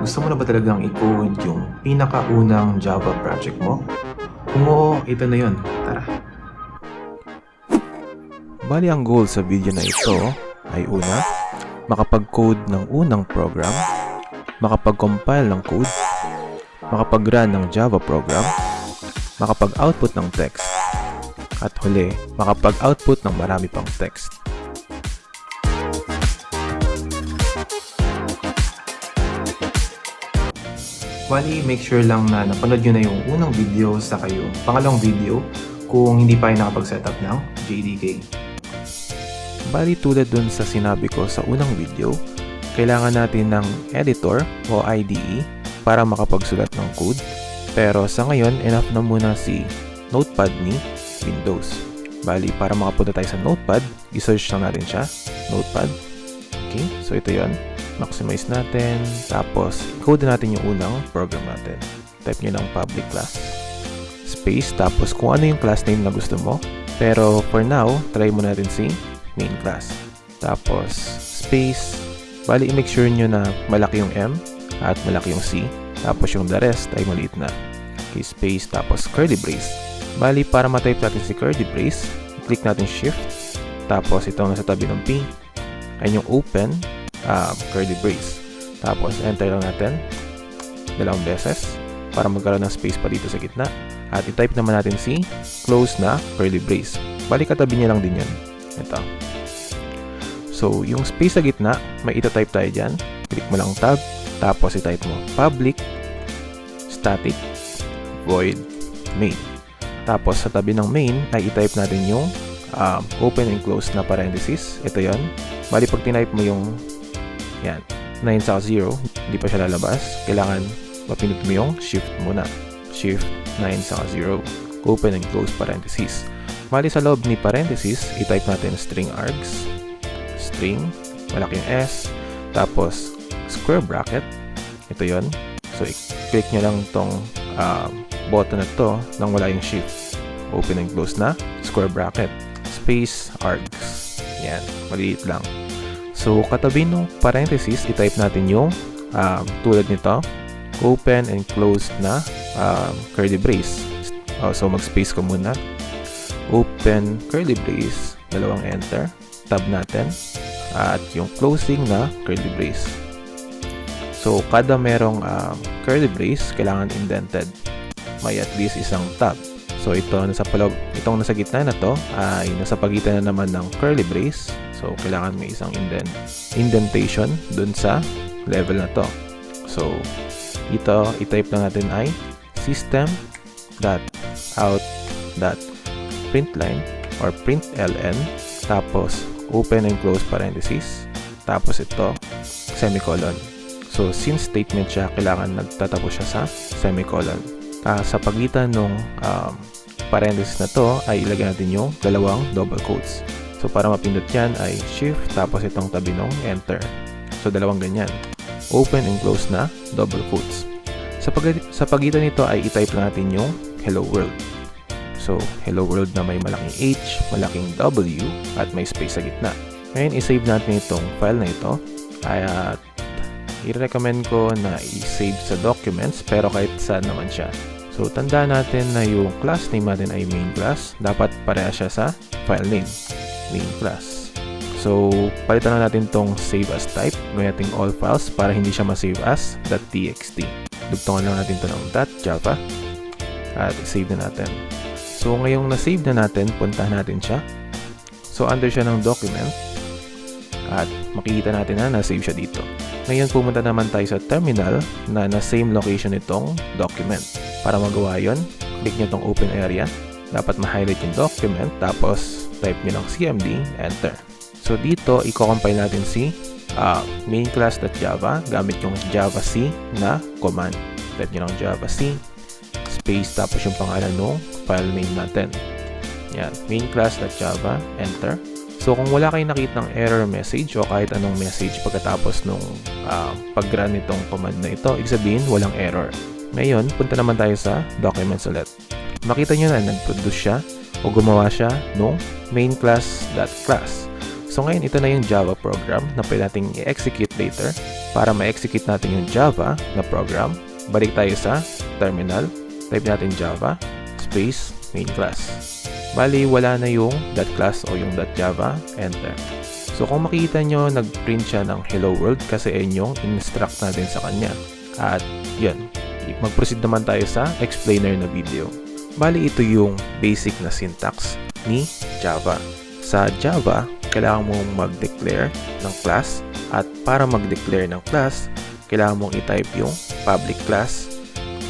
Gusto mo na ba talagang i-code yung pinakaunang Java project mo? Kung oo, ito na yun. Tara! Bali ang goal sa video na ito ay una, makapag-code ng unang program, makapag-compile ng code, makapag-run ng Java program, makapag-output ng text, at huli, makapag-output ng marami pang text. Bali, make sure lang na napanood nyo na yung unang video sa yung pangalawang video kung hindi pa kayo nakapag-setup ng JDK. Bali tulad dun sa sinabi ko sa unang video, kailangan natin ng editor o IDE para makapagsulat ng code. Pero sa ngayon, enough na muna si Notepad ni Windows. Bali, para makapunta tayo sa Notepad, i-search lang natin siya, Notepad. Okay, so ito yon. Maximize natin, tapos i-code natin yung unang program natin. Type nyo lang public class, space, tapos kung ano yung class name na gusto mo. Pero for now, try mo natin si main class. Tapos space, bali i-make sure nyo na malaki yung M at malaki yung C. Tapos yung the rest ay maliit na. Okay, space, tapos curly brace. Bali para ma-type natin si curly brace, click natin shift, tapos itong nasa tabi ng P ay yung open curly brace. Tapos enter lang natin dalawang beses para magkaroon ng space pa dito sa gitna. At i-type naman natin si close na curly brace. Bali katabi niya lang din yan. Ito. So yung space sa gitna, may ita-type tayo dyan. Click mo lang tab, tapos i-type mo public static void main. Tapos sa tabi ng main ay i-type natin yung open and close na parenthesis. Ito yon. Bali pag tinype mo yung yan, 9 sa 0, hindi pa siya lalabas. Kailangan mapindot mo yung shift muna. Shift 9 sa 0, open and close parenthesis. Bali sa loob ni parenthesis, i-type natin string args, string, malaking S, tapos square bracket. Ito yon. So i-click nyo lang tong button na to nang wala yung shift. Open and close na square bracket, space args. Yan, maliit lang. So katabi ng parenthesis, i-type natin yung tulad nito, open and close na curly brace. So mag-space ka muna. Open curly brace, dalawang enter, tab natin, at yung closing na curly brace. So kada merong curly brace, kailangan indented. May at least isang tab. So itong nasa gitna na to ay nasa pagitan na naman ng curly brace. So kailangan may isang indentation dun sa level na to. So ito, i-type lang natin ay system.out.println or println, tapos open and close parenthesis, tapos ito semicolon. So since statement siya, kailangan nagtatapos siya sa semicolon. Sa pagitan ng parenthesis na to ay ilagay natin yung dalawang double quotes. So para mapindot yan ay shift, tapos itong tabi ng enter. So dalawang ganyan, open and close na double quotes. Sa pagitan nito ay i-type lang natin yung hello world. So hello world na may malaking H, malaking W, at may space sa gitna. Ngayon i-save natin itong file na ito. At i-recommend ko na i-save sa documents, pero kahit saan naman siya. So tandaan natin na yung class name natin ay main class. Dapat pareha siya sa file name, main class. So palitan na natin tong save as type. Gawin natin all files para hindi siya ma-save as .txt. Dugtungan lang natin ito ng .java at save na natin. So ngayong na-save na natin, puntahan natin siya. So under siya ng document at makikita natin na na-save siya dito. Ngayon pumunta naman tayo sa terminal na same location itong document. Para magawa yon, click nyo itong open area. Dapat ma-highlight yung document, tapos type nyo lang cmd, enter. So dito, i-compile natin si mainclass.java gamit yung javac na command. Type nyo lang javac, space, tapos yung pangalan ng file name natin. Yan, mainclass.java, enter. So kung wala kayong nakitang error message o kahit anong message pagkatapos nung pag-run nitong command na ito, ibig sabihin walang error. Ngayon, punta naman tayo sa documents ulit. Makita nyo na nag-produce siya o gumawa siya nung mainclass.class. So ngayon, ito na yung Java program na pwede nating i-execute later. para ma-execute natin yung Java na program, balik tayo sa terminal, type natin Java space main class. Bali, wala na yung .class o yung .java, enter. So kung makikita nyo, nag-print siya ng hello world kasi yun yung instruct natin sa kanya. At yun, mag-proceed naman tayo sa explainer na video. Bali, ito yung basic na syntax ni Java. Sa Java, kailangan mong mag-declare ng class, at para mag-declare ng class, kailangan mong i-type yung public class.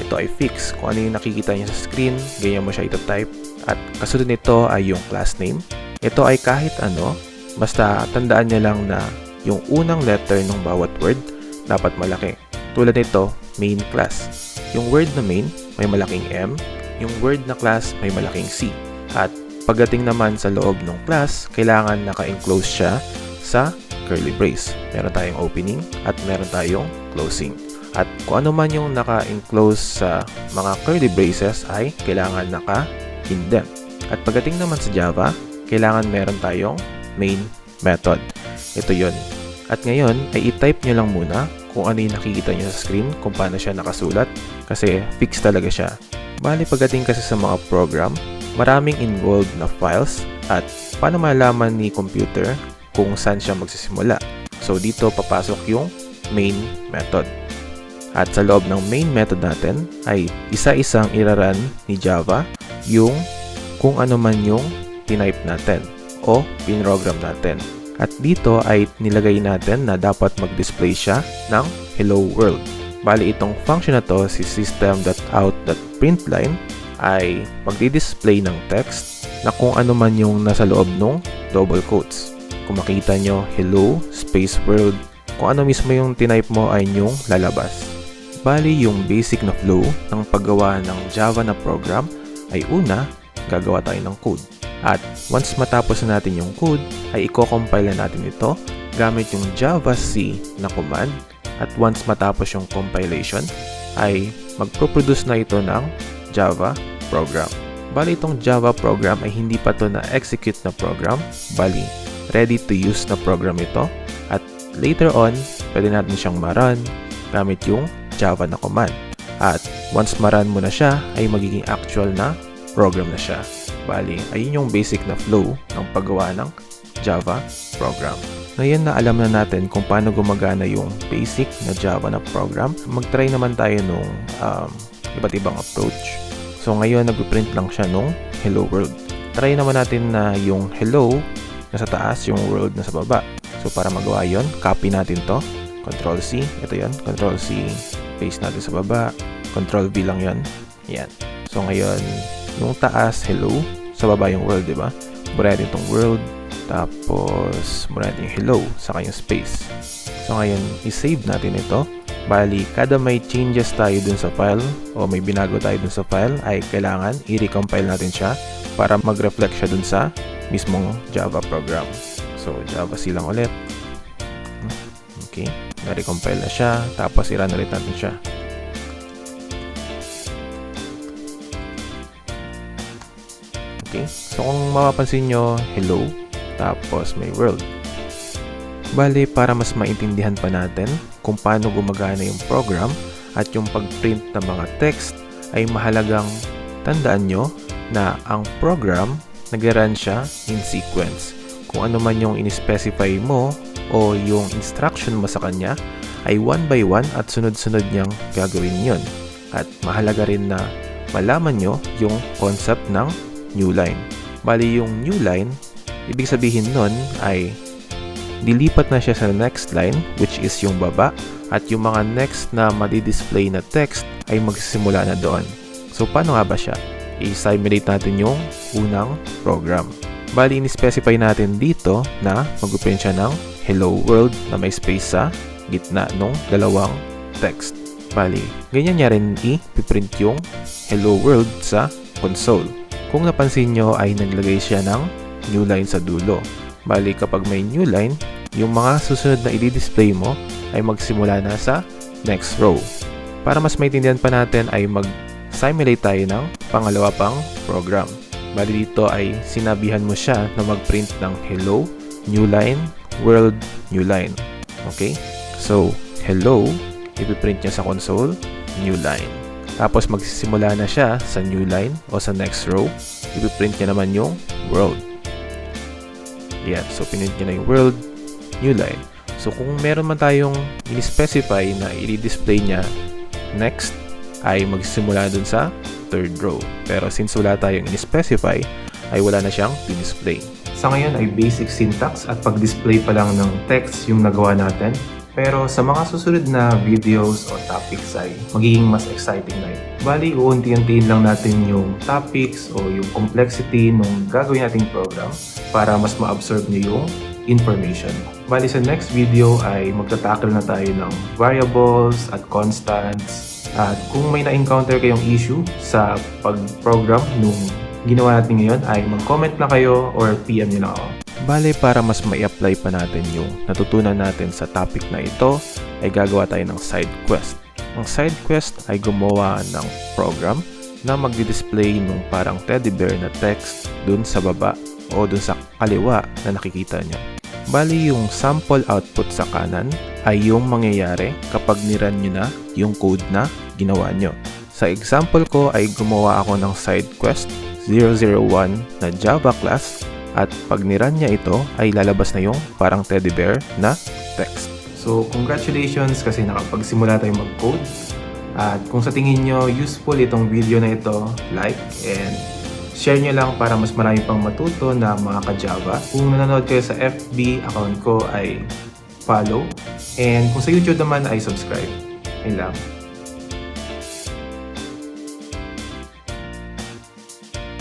Ito ay fix. Kung ano yung nakikita niyo sa screen, ganyan mo siya ito-type. At kasunod nito ay yung class name. Ito ay kahit ano, basta tandaan niyo lang na yung unang letter ng bawat word dapat malaki. Tulad nito, main class. Yung word na main may malaking M, yung word na class may malaking C. At pagdating naman sa loob ng class, kailangan naka-enclose siya sa curly brace. Meron tayong opening at meron tayong closing. At kung ano man yung naka-enclose sa mga curly braces ay kailangan naka-indent. At pagdating naman sa Java, kailangan meron tayong main method. Ito yun. At ngayon ay i-type nyo lang muna kung ano yung nakikita nyo sa screen, kung paano siya nakasulat, kasi fix talaga siya. Bali, pagdating kasi sa mga program, maraming involved na files at paano malaman ni computer kung saan siya magsisimula. So dito papasok yung main method. At sa loob ng main method natin ay isa-isang iraran ni Java yung kung ano man yung tinype natin o pinrogram natin. At dito ay nilagay natin na dapat mag-display siya ng hello world. Bali, itong function na to, si system.out.println, ay magdi-display ng text na kung ano man yung nasa loob ng double quotes. Kung makita nyo, hello, space world, kung ano mismo yung tinype mo ay yung lalabas. Bali, yung basic na flow ng paggawa ng Java na program ay una, gagawa tayo ng code. At once matapos na natin yung code, ay i-compile na natin ito gamit yung Java-C na command. At once matapos yung compilation, ay magproproduce na ito ng Java program. Bali, itong Java program ay hindi pa to na-execute na program. Bali, ready to use na program ito. At later on, pwede natin siyang ma-run gamit yung Java na command. At once ma-run mo na siya, ay magiging actual na program na siya. Bali, ayun yung basic na flow ng paggawa ng Java program. Ngayon na alam na natin kung paano gumagana yung basic na Java na program, mag-try naman tayo nung iba't ibang approach. So ngayon, nag-print lang siya nung hello world. Try naman natin na yung hello nasa taas, yung world nasa baba. So para magawa yon, copy natin to. Control C, ito yon, Control C, paste natin sa baba. Control V lang yon. Yan. So ngayon, yung taas, hello. Sa baba yung world, di ba? Mura natin itong world. Tapos, mura natin yung hello sa kanyang space. So ngayon, i-save natin ito. Bali, kada may changes tayo dun sa file o may binago tayo dun sa file, ay kailangan i-recompile natin siya para mag-reflect siya dun sa mismong Java program. So, Java C lang ulit. Okay, na-recompile na siya. Tapos, i-run ulit natin siya. Okay, so kung mapapansin nyo, hello, tapos may world. Bali, para mas maintindihan pa natin kung paano gumagana yung program at yung pag-print ng mga text, ay mahalagang tandaan nyo na ang program nag-run siya in sequence. Kung ano man yung in-specify mo o yung instruction mo sa kanya, ay one by one at sunod-sunod niyang gagawin yon. At mahalaga rin na malaman nyo yung concept ng new line. Bali, yung new line, ibig sabihin nun ay dilipat na siya sa next line, which is yung baba, at yung mga next na madi-display na text ay magsisimula na doon. So, paano nga ba siya? I-simulate natin yung unang program. Bali, in-specify natin dito na mag-print siya ng hello world na may space sa gitna nung dalawang text. Bali, ganyan niya rin i-print yung hello world sa console. Kung napansin nyo ay naglagay siya ng new line sa dulo. Bali, kapag may new line, yung mga susunod na i-display mo ay magsimula na sa next row. Para mas maintindihan pa natin ay mag-simulate tayo ng pangalawa pang program. Bali, dito ay sinabihan mo siya na mag-print ng hello, new line, world, new line. Okay? So, hello, ipiprint niya sa console, new line. Tapos magsisimula na siya sa new line o sa next row, ipiprint niya naman yung world. Yan, so pinint niya na yung world, new line. So kung meron man tayong in-specify na i-display niya next, ay magsisimula dun sa third row. Pero since wala tayong in-specify, ay wala na siyang display. Sa ngayon ay basic syntax at pag-display pa lang ng text yung nagawa natin. Pero sa mga susunod na videos o topics ay magiging mas exciting na yun. Bali, uunti-untiin lang natin yung topics o yung complexity nung gagawin nating program para mas ma-absorb niyo yung information. Bali, sa next video ay magtatackle na tayo ng variables at constants. At kung may na-encounter kayong issue sa pag-program nung ginawa natin ngayon ay mag-comment na kayo or PM nyo lang ako. Bale, para mas mai-apply pa natin yung natutunan natin sa topic na ito, ay gagawa tayo ng side quest. Ang side quest ay gumawa ng program na magdi-display nung parang teddy bear na text dun sa baba o dun sa kaliwa na nakikita nyo. Bali, yung sample output sa kanan ay yung mangyayari kapag niran nyo na yung code na ginawa nyo. Sa example ko ay gumawa ako ng side quest 001 na Java class at pag niran niya ito ay lalabas na yung parang teddy bear na text. So, congratulations kasi nakapagsimula tayo mag-code. At kung sa tingin nyo useful itong video na ito, like and share nyo lang para mas marami pang matuto na mga ka-Java. Kung nanonood kayo sa FB account ko ay follow. And kung sa YouTube naman ay subscribe. Ayun lang.